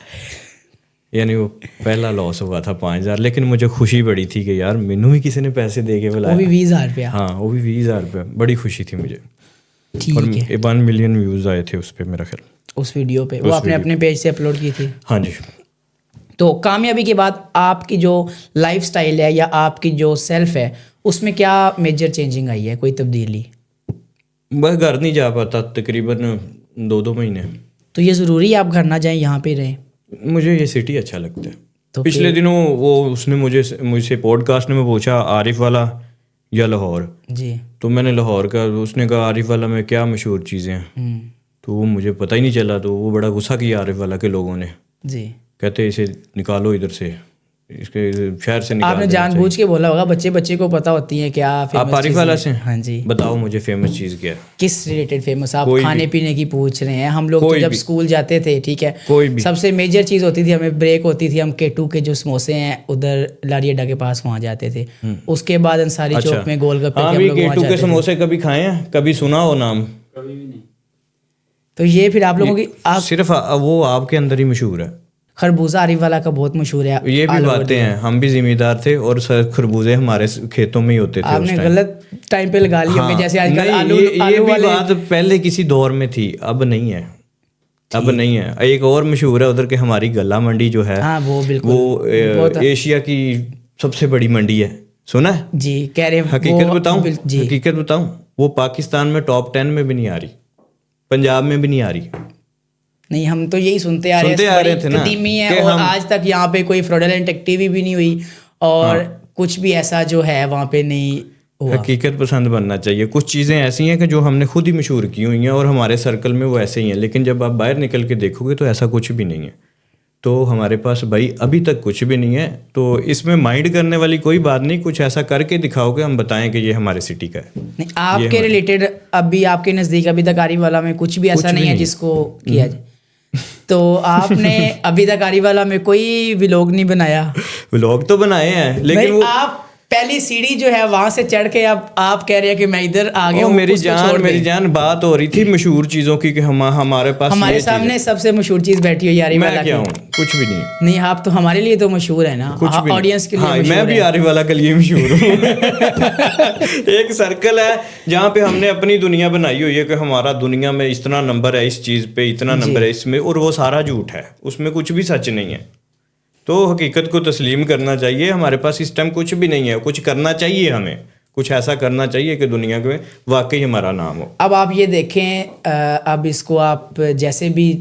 یعنی وہ پہلا لاس ہوا تھا 5,000. لیکن مجھے خوشی بڑی تھی کہ یار مینوں بھی کسی نے پیسے دے کے بلایا, وہ بھی 20,000 روپیہ. ہاں وہ بھی 20,000 روپیہ, بڑی خوشی تھی مجھے. ٹھیک ہے, 1 ملین ویوز آئے تھے اس پہ میرا خیال, اس ویڈیو پہ. وہ آپ نے اپنے پیج سے اپلوڈ کی تھی؟ ہاں جی. تو کامیابی کے بعد آپ کی جو لائف سٹائل ہے یا آپ کی جو سیلف ہے اس میں کیا میجر چینجنگ آئی ہے, کوئی تبدیلی؟ بس گھر نہیں جا پاتا تقریباً 2 مہینے. تو یہ ضروری ہے آپ گھر نہ جائیں, یہاں پہ رہیں؟ مجھے یہ سٹی اچھا لگتا ہے. تو پچھلے دنوں وہ اس نے مجھ سے پوڈ کاسٹ میں پوچھا عارف والا یا لاہور. جی, تو میں نے لاہور کا, اس نے کہا عارف والا میں کیا مشہور چیزیں ہیں, تو وہ مجھے پتہ ہی نہیں چلا. تو وہ بڑا غصہ کیا عارف والا کے لوگوں نے, جی, کہتے اسے نکالو ادھر سے, اس کے شہر سے نکال. آپ نے جان بوجھ کے بولا ہوگا, بچے کو پتہ ہوتی ہیں کیا آپ عارف والا سے. ہاں جی, بتاؤ مجھے فیمس چیز کیا ہے, کس ریلیٹڈ فیمس؟ آپ کھانے پینے کی پوچھ رہے ہیں. ہم لوگ تو جب اسکول جاتے تھے, ٹھیک ہے, سب سے میجر چیز ہوتی تھی, ہمیں بریک ہوتی تھی, ہم K2 کے جو سموسے ہیں ادھر لاری اڈا کے پاس وہاں جاتے تھے. اس کے بعد انصاری چوک میں گول گپے ہم لوگ K2 کے سموسے کبھی کھائے ہیں, کبھی سنا ہو نام؟ کبھی بھی نہیں. تو یہ پھر آپ لوگوں کی صرف وہ آپ کے اندر ہی مشہور ہے. خربوزہ عارف والا کا بہت مشہور ہے. یہ بھی باتیں ہیں, ہم بھی ذمہ دار تھے اور خربوزے ہمارے کھیتوں میں ہی ہوتے تھے. آپ نے غلط ٹائم پہ لگا لی ہمیں, جیسے آج کل آلو یہ بھی بات پہلے کسی دور میں تھی, اب نہیں ہے. اب نہیں ہے. ایک اور مشہور ہے ادھر کے, ہماری گلا منڈی جو ہے وہ ایشیا کی سب سے بڑی منڈی ہے, سنا ہے؟ جی, کہہ رہے ہیں. حقیقت بتاؤں, وہ پاکستان میں ٹاپ 10 میں بھی نہیں آ رہی, پنجاب میں بھی نہیں آ رہی. نہیں, ہم تو یہی سنتے آ رہے تھے نا, قدیمی ہے, اور آج تک یہاں پہ کوئی فراڈولنٹ ایکٹیویٹی بھی نہیں ہوئی, اور کچھ بھی ایسا جو ہے وہاں پہ نہیں ہوا. حقیقت پسند بننا چاہیے. کچھ چیزیں ایسی ہیں کہ جو ہم نے خود ہی مشہور کی ہوئی ہیں اور ہمارے سرکل میں وہ ایسے ہی ہیں, لیکن جب آپ باہر نکل کے دیکھو گے تو ایسا کچھ بھی نہیں ہے. تو ہمارے پاس بھائی ابھی تک کچھ بھی نہیں ہے. تو اس میں مائنڈ کرنے والی کوئی بات نہیں, کچھ ایسا کر کے دکھاؤ کہ ہم بتائیں کہ یہ ہمارے سٹی کا ہے. نہیں, آپ کے ریلیٹڈ ابھی آپ کے نزدیک ابھی تک عارف والا میں کچھ بھی ایسا نہیں ہے جس کو کیا جائے. تو آپ نے ابھی تک عارف والا میں کوئی ولاگ نہیں بنایا؟ ولاگ تو بنائے ہیں, لیکن آپ پہلی سیڑھی جو ہے وہاں سے چڑھ کے اب آپ کہہ رہے ہیں کہ میں ادھر آ گیا ہوں. میری جان بات ہو رہی تھی مشہور چیزوں کی کہ ہمارے پاس ہمارے سامنے سب سے مشہور چیز بیٹھی ہوئی عارف والا کی. کچھ بھی نہیں. نہیں, آپ تو ہمارے لیے تو مشہور ہے نا, آڈینس کے لیے. میں بھی عارف والا کے لیے مشہور ہوں. ایک سرکل ہے جہاں پہ ہم نے اپنی دنیا بنائی ہوئی ہے کہ ہمارا دنیا میں اتنا نمبر ہے, اس چیز پہ اتنا نمبر ہے اس میں, اور وہ سارا جھوٹ ہے, اس میں کچھ بھی سچ نہیں ہے. تو حقیقت کو تسلیم کرنا چاہیے. ہمارے پاس اس ٹائم کچھ بھی نہیں ہے, کچھ کرنا چاہیے ہمیں, کچھ ایسا کرنا چاہیے کہ دنیا میں واقعی ہمارا نام ہو. اب آپ یہ دیکھیں, اب اس کو آپ جیسے بھی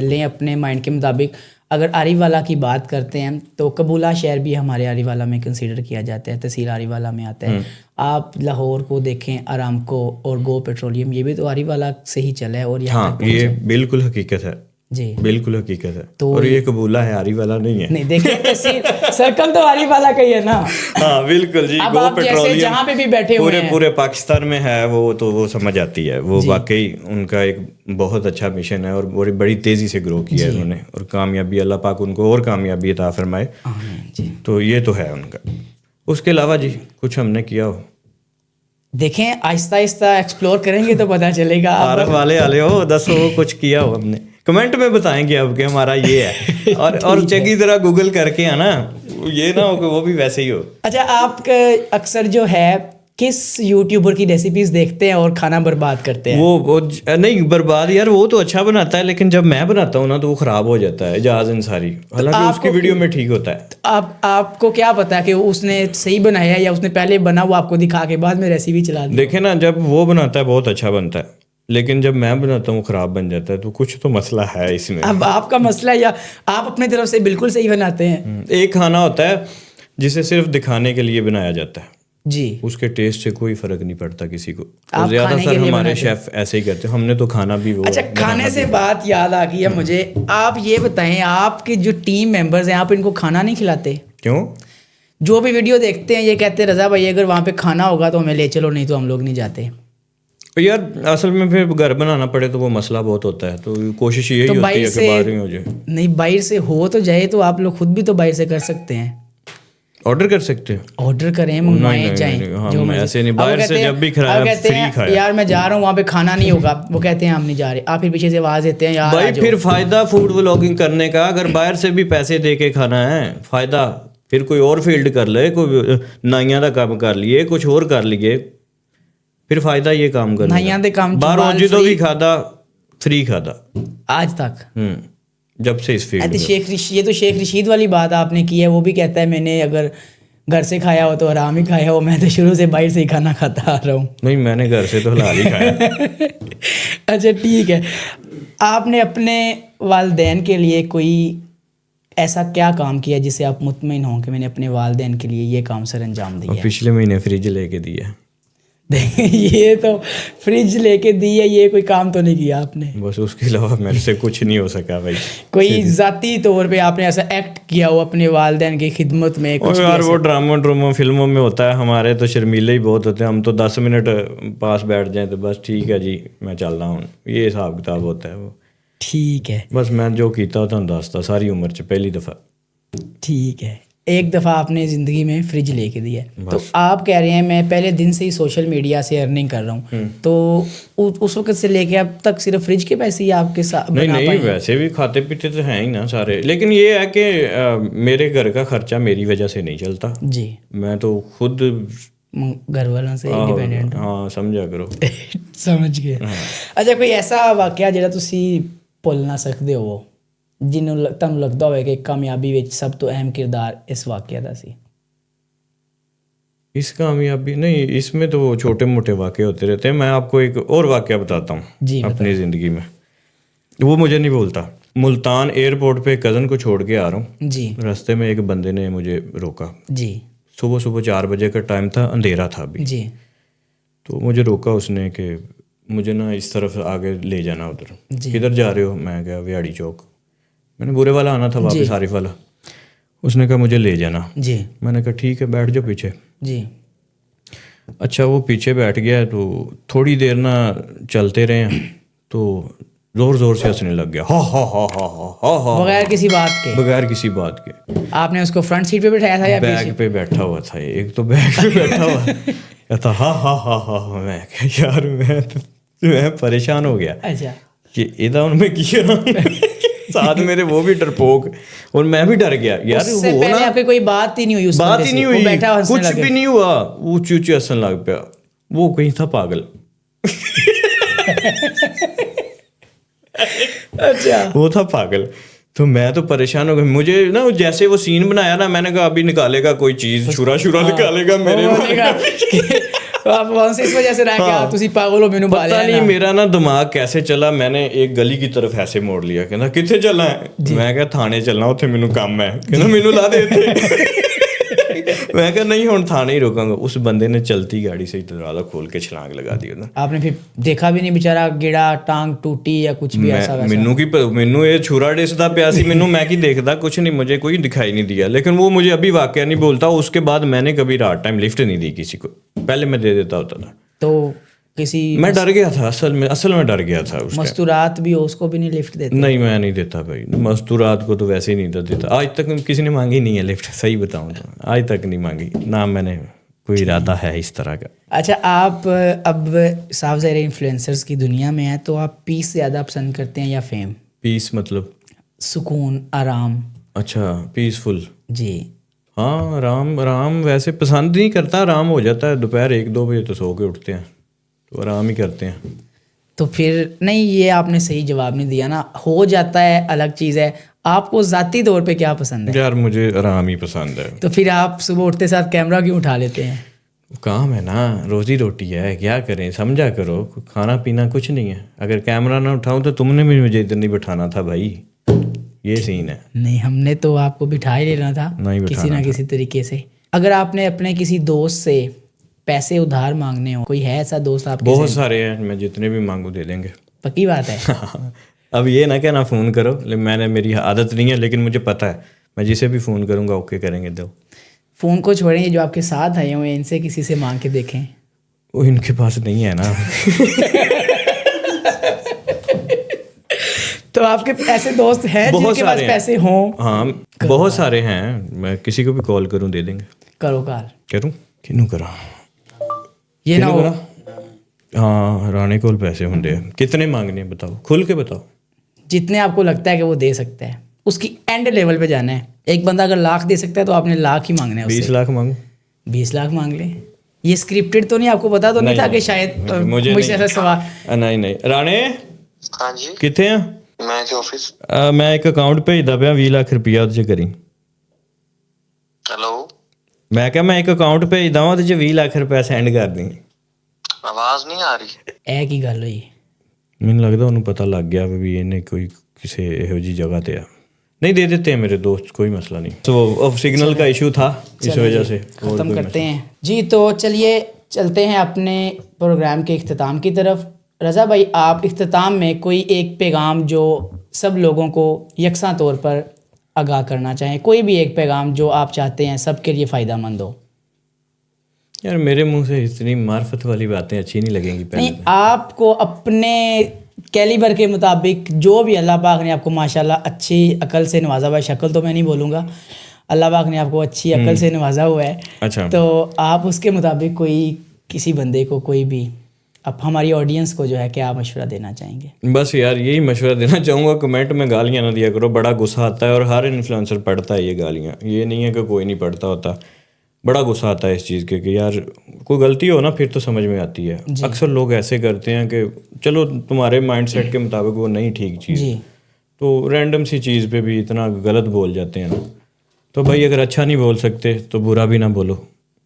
لیں اپنے مائنڈ کے مطابق. اگر آری والا کی بات کرتے ہیں تو قبولہ شہر بھی ہمارے آری والا میں کنسیڈر کیا جاتا ہے, تحصیل آری والا میں آتا ہے. آپ لاہور کو دیکھیں, آرامکو اور گو پیٹرولیم, یہ بھی تو آری والا سے ہی چلا ہے. اور ہاں یہ بالکل حقیقت ہے جی, بالکل حقیقت ہے. تو اور یہ قبولہ ہے, آری والا نہیں ہے. نہیں دیکھیں تحصیل سرکل تو آری والا کا ہی ہے نا. ہاں بالکل جی. اب گو آپ جیسے جہاں پہ بھی بیٹھے ہوئے ہیں پورے پاکستان میں ہے وہ, تو وہ سمجھ آتی ہے. وہ واقعی ان کا ایک بہت اچھا مشن ہے, اور بڑی تیزی سے گرو کیا ہے انہوں نے, اور کامیابی اللہ پاک ان کو اور کامیابی عطا فرمائے. تو یہ تو ہے ان کا. اس کے علاوہ جی کچھ ہم نے کیا ہو؟ دیکھیں آہستہ آہستہ ایکسپلور کریں گے تو پتہ چلے گا. عارف والے ہو دسو کچھ کیا ہو ہم نے, کمنٹ میں بتائیں گے اب کہ ہمارا یہ ہے. اور چنگی طرح گوگل کر کے ہے نا, یہ نہ ہو کہ وہ بھی ویسے ہی ہو. اچھا, آپ کا اکثر جو ہے کس یوٹیوبر کی ریسیپیز دیکھتے ہیں اور کھانا برباد کرتے ہیں؟ وہ نہیں برباد یار, وہ تو اچھا بناتا ہے, لیکن جب میں بناتا ہوں نا تو وہ خراب ہو جاتا ہے جہاز انصاری, حالانکہ اس کی ویڈیو میں ٹھیک ہوتا ہے. آپ کو کیا پتا کہ اس نے صحیح بنایا ہے یا اس نے پہلے بنا وہ آپ کو دکھا کے بعد میں ریسیپی چلا دی؟ دیکھیں نا, جب وہ بناتا ہے بہت اچھا بنتا ہے, لیکن جب میں بناتا ہوں خراب بن جاتا ہے, تو کچھ تو مسئلہ ہے اس میں. اب آپ کا مسئلہ ہے یا آپ اپنے طرف سے بالکل صحیح بناتے ہیں؟ ایک کھانا ہوتا ہے جسے صرف دکھانے کے لیے بنایا جاتا ہے جی, اس کے ٹیسٹ سے کوئی فرق نہیں پڑتا کسی کو. اور زیادہ تر ہمارے شیف ایسے ہی کرتے ہیں, ہم نے تو کھانا بھی وہ. اچھا, کھانے سے بات یاد آ گئی ہے مجھے. آپ یہ بتائیں, آپ کے جو ٹیم ممبرز ہیں آپ ان کو کھانا نہیں کھلاتے؟ کیوں؟ جو بھی ویڈیو دیکھتے ہیں یہ کہتے ہیں رضا بھائی اگر وہاں پہ کھانا ہوگا تو ہمیں لے چلو, نہیں تو ہم لوگ نہیں جاتے. یار اصل میں پھر گھر بنانا پڑے تو وہ مسئلہ بہت ہوتا ہے, تو کوشش یہی ہوتی ہے کہ باہر ہی ہو جائے. نہیں, باہر سے ہو تو جائے تو آپ لوگ خود بھی تو باہر سے کر سکتے ہیں, آرڈر کر سکتے ہیں, آرڈر کریں, منگوائیں جائیں. ہم ایسے نہیں, باہر سے جب بھی فری کھایا. یار میں جا رہا ہوں وہاں پہ کھانا نہیں ہوگا, وہ کہتے ہیں ہم نہیں جا رہے, آپ پھر پیچھے سے آواز دیتے ہیں یار بھائی. پھر فائدہ فوڈ ولاگنگ کرنے کا, اگر باہر سے بھی پیسے دے کے کھانا ہے فائدہ, پھر کوئی اور فیلڈ کر لے, کوئی نائیاں کا کام کر لیے, کچھ اور کر لیے, پھر فائدہ یہ کام کرنا. نائیاں دے کام باہر جدوں بھی کھادا فری کھادا آج تک, جب سے اس فیلڈ. یہ تو شیخ رشید والی بات آپ نے کی ہے. وہ بھی کہتا ہے میں نے اگر گھر سے کھایا ہو تو آرام ہی کھایا ہو, میں تو شروع سے باہر سے ہی کھانا کھاتا آ رہا ہوں. نہیں, میں نے گھر سے تو حلال ہی کھایا. اچھا ٹھیک ہے, آپ نے اپنے والدین کے لیے کوئی ایسا کیا کام کیا جس سے آپ مطمئن ہوں کہ میں نے اپنے والدین کے لیے یہ کام سر انجام دیا؟ پچھلے مہینے فریج لے کے دیا. یہ تو فریج لے کے دی ہے, یہ کوئی کام تو نہیں کیا آپ نے؟ بس اس کے علاوہ میرے سے کچھ نہیں ہو سکا بھائی. کوئی ذاتی طور پہ آپ نے ایسا ایکٹ کیا ہو اپنے والدین کی خدمت میں؟ یار وہ ڈراموں فلموں میں ہوتا ہے, ہمارے تو شرمیلے ہی بہت ہوتے ہیں. ہم تو 10 منٹ پاس بیٹھ جائیں تو بس ٹھیک ہے جی میں چل رہا ہوں, یہ حساب کتاب ہوتا ہے. وہ ٹھیک ہے, بس میں جو کیتا ہوتا ہوں دستا ساری عمر چ پہلی دفعہ. ٹھیک ہے, ایک دفعہ آپ نے زندگی میں فریج لے کے دیا ہے, تو آپ کہہ رہے ہیں میں پہلے دن سے ہی سوشل میڈیا سے ارننگ کر رہا ہوں, تو اس وقت سے لے کے اب تک صرف فریج کے پیسے ہی آپ کے ساتھ؟ نہیں, ویسے بھی کھاتے پیتے تو ہیں ہی نا سارے, لیکن یہ ہے کہ میرے گھر کا خرچہ میری وجہ سے نہیں چلتا جی. میں تو خود گھر والوں سے انڈیپینڈنٹ. ہاں سمجھا کرو. سمجھ گئے. اچھا, کوئی ایسا واقعہ جہاں تسی بھول نہ سکتے ہو, جنہوں تمہیں لگتا ہوئے کہ کامیابی وچ سب تو اہم کردار اس واقعہ دا سی؟ اس کامیابی نہیں, اس میں تو چھوٹے موٹے واقعے ہوتے رہتے ہیں. میں آپ کو ایک اور واقعہ بتاتا ہوں جی اپنی زندگی میں, وہ مجھے نہیں بولتا. ملتان ایئرپورٹ پہ کزن کو چھوڑ کے آ رہا ہوں جی, راستے میں ایک بندے نے مجھے روکا. جی, صبح 4 بجے کا ٹائم تھا, اندھیرا تھا ابھی. جی, تو مجھے روکا اس نے کہ مجھے نا اس طرف آگے لے جانا ادھر. کدھر جا رہے ہو؟ میں کہا ویاڑی چوک. میں نے برے والا آنا تھا واپس, عارف والا. اس نے کہا مجھے لے جانا. جی, میں نے کہا ٹھیک ہے بیٹھ جاؤ پیچھے. جی. اچھا, وہ پیچھے بیٹھ گیا. تو تھوڑی دیر نا چلتے رہے ہیں تو زور سے ہنسنے لگ گیا, ہا ہا ہا ہا ہا ہا, بغیر کسی بات کے. بغیر کسی بات کے. آپ نے اس کو فرنٹ سیٹ پہ بٹھایا تھا یا بیگ پہ بیٹھا ہوا تھا؟ ایک تو بیگ پہ بیٹھا ہوا تھا. ہا ہا ہا ہا. میں کہا یار میں پریشان ہو گیا. اچھا, کہ ادا ان میں کیا ساتھ میرے وہ بھی ڈرپوک, اور میں بھی ڈر گیا. یار وہ نا آپ کی کوئی بات ہی نہیں ہوئی, بات ہی نہیں ہوئی, کچھ بھی نہیں ہوا. وہ چوچے ہنسنے لگ پیا. وہ کہیں تھا پاگل. اچھا, وہ تھا پاگل. تو میں تو پریشان ہو گیا. مجھے نا جیسے وہ سین بنایا نا, میں نے کہا ابھی نکالے گا کوئی چیز, شورا نکالے گا میرے. تو آپ وہاں سے اس وجہ سے رہ گیا تسی پاگل ہو مینوں بالیا پتہ نہیں میرا نا دماغ کیسے چلا, میں نے ایک گلی کی طرف ایسے موڑ لیا, کہنا کتنے چلنا ہے, میں کہا تھانے چلنا, اتنے مینوں کام ہے, کہنا مینوں لا دے اتنے. میں کہا نہیں ہوں تھانے ہی رکاں گا. اس بندے نے چلتی گاڑی سے دروازہ کھول کے چھلانگ لگا دی. آپ نے پھر دیکھا بھی نہیں بیچارہ گڑا, ٹانگ ٹوٹی یا کچھ بھی ایسا ویسا؟ مینوں یہ چھرا ڈسدا پیا سی, مینوں میں کی دیکھدا کچھ نہیں, مجھے کوئی دکھائی نہیں دیا. لیکن وہ مجھے ابھی واقعہ نہیں بولتا. اس کے بعد میں نے کبھی رات ٹائم لفٹ نہیں دی کسی کو, پہلے میں دے دیتا ہوتا تھا. تو کسی میں ڈر گیا تھا, اصل میں ڈر گیا تھا. مستورات بھی ہو اس کو بھی نہیں لفٹ دیتے؟ نہیں میں نہیں دیتا بھائی, مستورات کو تو ویسے ہی نہیں دیتا. آج تک کسی نے مانگی نہیں ہے لفٹ, صحیح بتاؤں تو آج تک نہیں مانگی, نہ میں نے کوئی ارادہ ہے اس طرح کا. اچھا آپ اب صاف ظاہر انفلوئنسرز کی دنیا میں ہیں, تو آپ پیس زیادہ پسند کرتے ہیں یا فیم؟ پیس مطلب سکون, آرام. اچھا پیسفل. جی ہاں آرام ویسے پسند نہیں کرتا, آرام ہو جاتا ہے. دوپہر 1-2 بجے تو سو کے اٹھتے ہیں تو آرام ہی کرتے ہیں. تو پھر نہیں, یہ آپ نے صحیح جواب نہیں دیا نا. ہو جاتا ہے الگ چیز ہے. آپ کو ذاتی طور پہ کیا پسند ہے؟ یار مجھے آرام ہی پسند ہے. تو پھر آپ صبح اٹھتے ساتھ کیمرہ کیوں اٹھا لیتے ہیں؟ کام ہے نا, روزی روٹی ہے, کیا کریں, سمجھا کرو. کھانا پینا کچھ نہیں ہے. اگر کیمرہ نہ اٹھاؤں تو تم نے بھی مجھے ادھر نہیں بٹھانا تھا بھائی, یہ سین ہے. نہیں ہم نے تو آپ کو بٹھا ہی لینا تھا کسی نہ کسی طریقے سے. اگر آپ نے اپنے کسی دوست سے پیسے ادھار مانگنے ہوں, کوئی ہے ایسا دوست آپ کے؟ بہت سارے ہیں, میں جتنے بھی مانگوں دے دیں گے. پکی بات ہے. اب یہ نہ کہنا فون کرو, میری عادت نہیں ہے, لیکن مجھے پتہ ہے میں جسے بھی فون کروں گا اوکے کریں گے. دو فون کو چھوڑیں, یہ جو آپ کے ساتھ آئے ہوئے ان سے کسی سے مانگ کے دیکھیں. وہ ان کے پاس نہیں ہے نا. تو آپ کے ایسے دوست ہیں جن کے پاس پیسے ہوں؟ ہاں بہت سارے ہیں, میں کسی کو بھی کال کروں دے دیں گے. کرو کال. کروں کنوں کرا یہ نہ ہو. ہاں رانے کول پیسے ہونڈے. کتنے مانگنے ہیں بتاؤ, کھل کے بتاؤ. جتنے آپ کو لگتا ہے کہ وہ دے سکتا ہے, اس کی اینڈ لیول پہ جانا ہے. ایک بندہ اگر 1,00,000 دے سکتا ہے تو آپ نے 1,00,000 ہی مانگنا ہے. 20 لاکھ مانگو. 20 لاکھ مانگ لیں. یہ اسکرپٹڈ تو نہیں, آپ کو پتا تو نہیں تھا کہ شاید مجھ سے ایسا سوال؟ نہیں رانے ہاں جی کتنے ہیں؟ میں آفس. میں ایک اکاؤنٹ بھیجدا پیا 20 لاکھ روپیہ تے کریں. ہیلو میں کہا میں ایک اکاؤنٹ بھیجدا وا تے 20 لاکھ روپیہ سینڈ کر دیں. آواز نہیں آ رہی. اے کی گل ہوئی؟ مجھے لگتا انہوں پتہ لگ گیا بھی انہیں کوئی کسی یہو جی جگہ تے آ. نہیں دے دیتے ہیں میرے دوست, کوئی مسئلہ نہیں. تو سگنل کا ایشو تھا اس وجہ سے ختم کرتے ہیں جی. تو چلیے چلتے ہیں اپنے پروگرام کے اختتام کی طرف. رضا بھائی آپ اختتام میں کوئی ایک پیغام جو سب لوگوں کو یکساں طور پر آگاہ کرنا چاہیں, کوئی بھی ایک پیغام جو آپ چاہتے ہیں سب کے لیے فائدہ مند ہو. یار میرے منہ سے اتنی معرفت والی باتیں اچھی نہیں لگیں گی. نہیں, آپ کو اپنے کیلیبر کے مطابق جو بھی اللہ پاک نے آپ کو ماشاءاللہ اچھی عقل سے نوازا ہوا ہے, شکل تو میں نہیں بولوں گا, اللہ پاک نے آپ کو اچھی عقل سے نوازا ہوا ہے. اچھا تو آپ اس کے مطابق کوئی کسی بندے کو, کوئی بھی اب ہماری آڈینس کو جو ہے کیا مشورہ دینا چاہیں گے؟ بس یار یہی مشورہ دینا چاہوں گا, کمنٹ میں گالیاں نہ دیا کرو. بڑا غصہ آتا ہے اور ہر انفلوئنسر پڑھتا ہے یہ گالیاں, یہ نہیں ہے کہ کوئی نہیں پڑھتا ہوتا. بڑا غصہ آتا ہے اس چیز کے کہ یار کوئی غلطی ہو نا پھر تو سمجھ میں آتی ہے. اکثر لوگ ایسے کرتے ہیں کہ چلو تمہارے مائنڈ سیٹ کے مطابق وہ نہیں ٹھیک چیز, تو رینڈم سی چیز پہ بھی اتنا غلط بول جاتے ہیں نا. تو بھائی اگر اچھا نہیں بول سکتے تو برا بھی نہ بولو,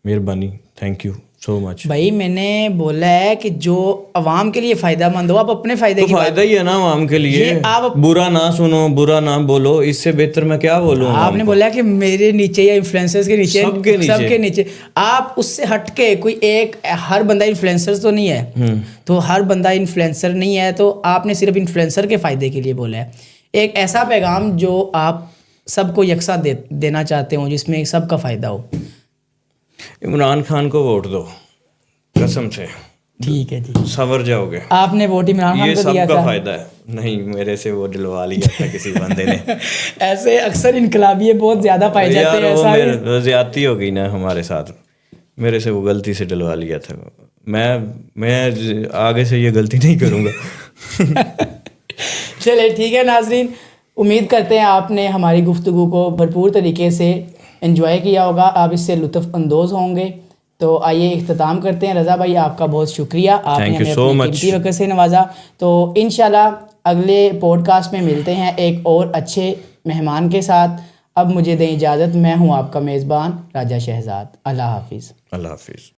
مہربانی. تھینک یو سو مچ. بھائی میں نے بولا ہے کہ جو عوام کے لیے فائدہ مند ہو, آپ اپنے فائدے کی فائدہ ہی ہے نا عوام کے لیے. برا نہ سنو, برا نہ بولو, اس سے بہتر میں کیا بولوں. آپ نے بولا کہ میرے نیچے یا انفلوئنسرز کے نیچے, سب کے نیچے. آپ اس سے ہٹ کے کوئی ایک, ہر بندہ انفلوئنسر تو نہیں ہے, تو ہر بندہ انفلوئنسر نہیں ہے, تو آپ نے صرف انفلوئنسر کے فائدے کے لیے بولا ہے. ایک ایسا پیغام جو آپ سب کو یکساں دینا چاہتے ہوں جس میں سب کا فائدہ ہو. عمران خان کو ووٹ دو قسم سے. ٹھیک ہے جی, سنور جاؤ گے. آپ نے ووٹ عمران خان کو دیا تھا. یہ سب کا فائدہ ہے. نہیں میرے سے وہ دلوا لیا تھا کسی بندے نے. ایسے اکثر انقلابی بہت زیادہ پائے جاتے ہیں. ایسا زیادتی ہو گئی نا ہمارے ساتھ, میرے سے وہ غلطی سے ڈلوا لیا تھا. میں آگے سے یہ غلطی نہیں کروں گا. چلے ٹھیک ہے ناظرین, امید کرتے ہیں آپ نے ہماری گفتگو کو بھرپور طریقے سے انجوائے کیا ہوگا, آپ اس سے لطف اندوز ہوں گے. تو آئیے اختتام کرتے ہیں. رضا بھائی آپ کا بہت شکریہ, آپ نے ہمیں اپنے قیمتی وقت سے نوازا. تو انشاءاللہ اگلے پوڈ کاسٹ میں ملتے ہیں ایک اور اچھے مہمان کے ساتھ. اب مجھے دیں اجازت, میں ہوں آپ کا میزبان راجہ شہزاد. اللہ حافظ. اللہ حافظ.